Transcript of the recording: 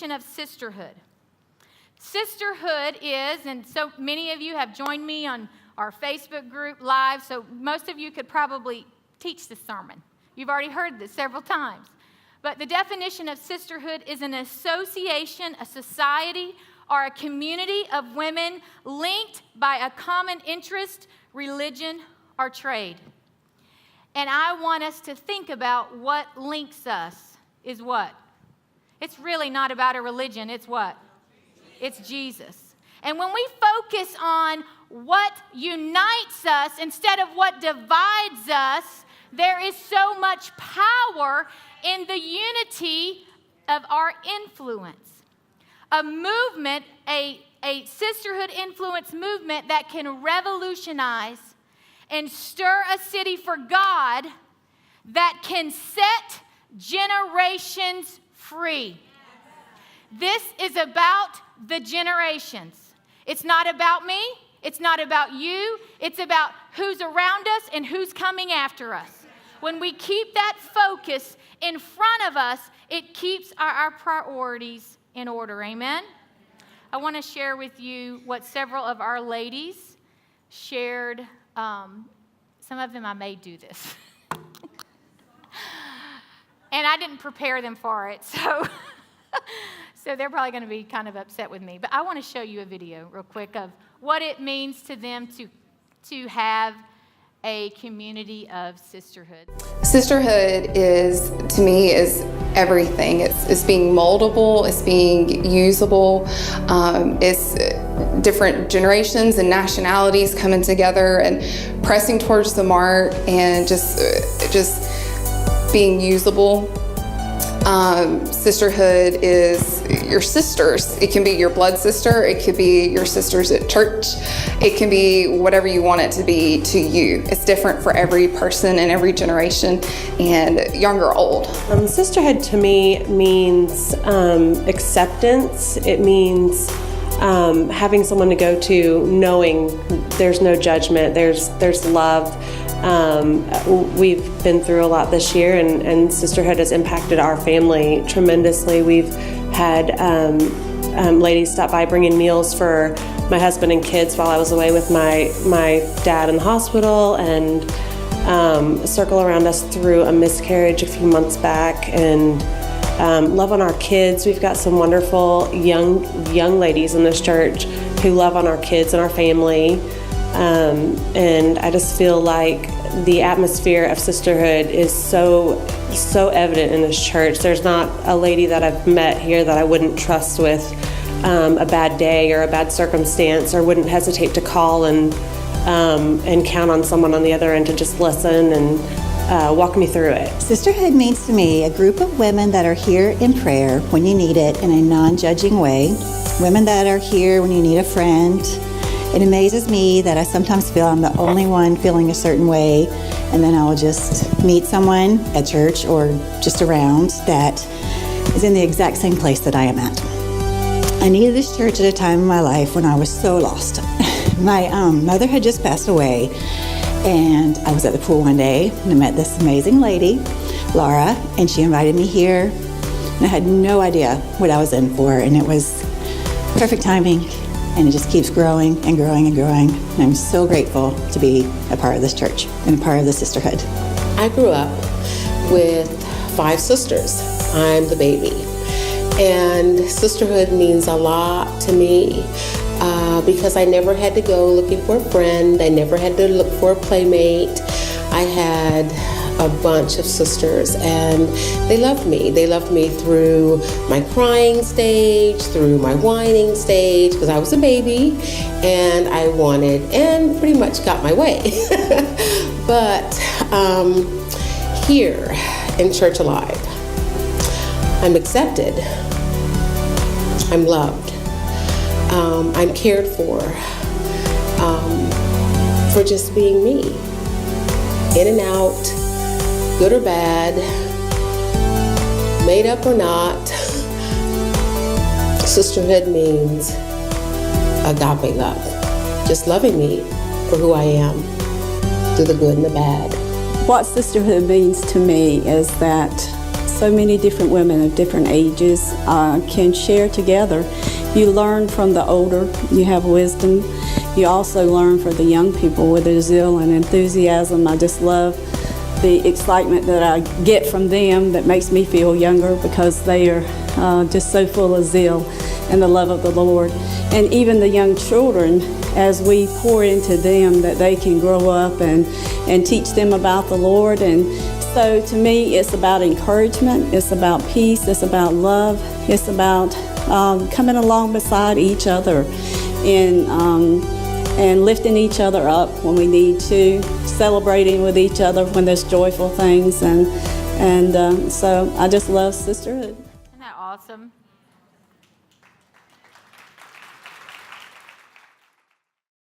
definition of sisterhood. Sisterhood is, and so many of you have joined me on our Facebook group live, so most of you could probably teach this sermon. You've already heard this several times. But the definition of sisterhood is an association, a society, or a community of women linked by a common interest, religion, or trade. And I want us to think about what links us is what? It's really not about a religion. It's what? It's Jesus. And when we focus on what unites us instead of what divides us, there is so much power in the unity of our influence. A movement, a sisterhood influence movement that can revolutionize and stir a city for God, that can set generations free. This is about the generations. It's not about me. It's not about you. It's about who's around us and who's coming after us. When we keep that focus in front of us, it keeps our priorities in order. Amen? I want to share with you what several of our ladies shared. Some of them I may do this. And I didn't prepare them for it, so they're probably going to be kind of upset with me. But I want to show you a video real quick of what it means to them to have a community of sisterhood. Sisterhood is, to me, is everything. It's being moldable, it's being usable, it's different generations and nationalities coming together and pressing towards the mark and just being usable. Sisterhood is your sisters. It can be your blood sister. It could be your sisters at church. It can be whatever you want it to be to you. It's different for every person and every generation, and young or old. Sisterhood to me means acceptance. It means having someone to go to, knowing there's no judgment, there's love. We've been through a lot this year, and sisterhood has impacted our family tremendously. We've had ladies stop by bringing meals for my husband and kids while I was away with my dad in the hospital, and circle around us through a miscarriage a few months back, and love on our kids. We've got some wonderful young ladies in this church who love on our kids and our family. And I just feel like the atmosphere of sisterhood is so evident in this church. There's not a lady that I've met here that I wouldn't trust with a bad day or a bad circumstance, or wouldn't hesitate to call and count on someone on the other end to just listen and walk me through it. Sisterhood means to me a group of women that are here in prayer when you need it in a non-judging way. Women that are here when you need a friend. It amazes me that I sometimes feel I'm the only one feeling a certain way, and then I'll just meet someone at church or just around that is in the exact same place that I am at. I needed this church at a time in my life when I was so lost. My mother had just passed away, and I was at the pool one day and I met this amazing lady, Laura, and she invited me here, and I had no idea what I was in for, and it was perfect timing. And it just keeps growing and growing and growing. And I'm so grateful to be a part of this church and a part of the sisterhood. I grew up with 5 sisters. I'm the baby. And sisterhood means a lot to me because I never had to go looking for a friend. I never had to look for a playmate. I had a bunch of sisters, and they loved me. They loved me through my crying stage, through my whining stage, because I was a baby and I wanted and pretty much got my way. But here in Church Alive, I'm accepted, I'm loved, I'm cared for just being me, in and out, good or bad, made up or not. Sisterhood means agape love, just loving me for who I am, through the good and the bad. What sisterhood means to me is that so many different women of different ages can share together. You learn from the older, you have wisdom. You also learn from the young people with their zeal and enthusiasm. I just love the excitement that I get from them that makes me feel younger, because they are just so full of zeal and the love of the Lord. And even the young children, as we pour into them, that they can grow up and teach them about the Lord. And so to me, it's about encouragement, it's about peace, it's about love, it's about coming along beside each other and lifting each other up when we need to, celebrating with each other when there's joyful things. And so I just love sisterhood. Isn't that awesome?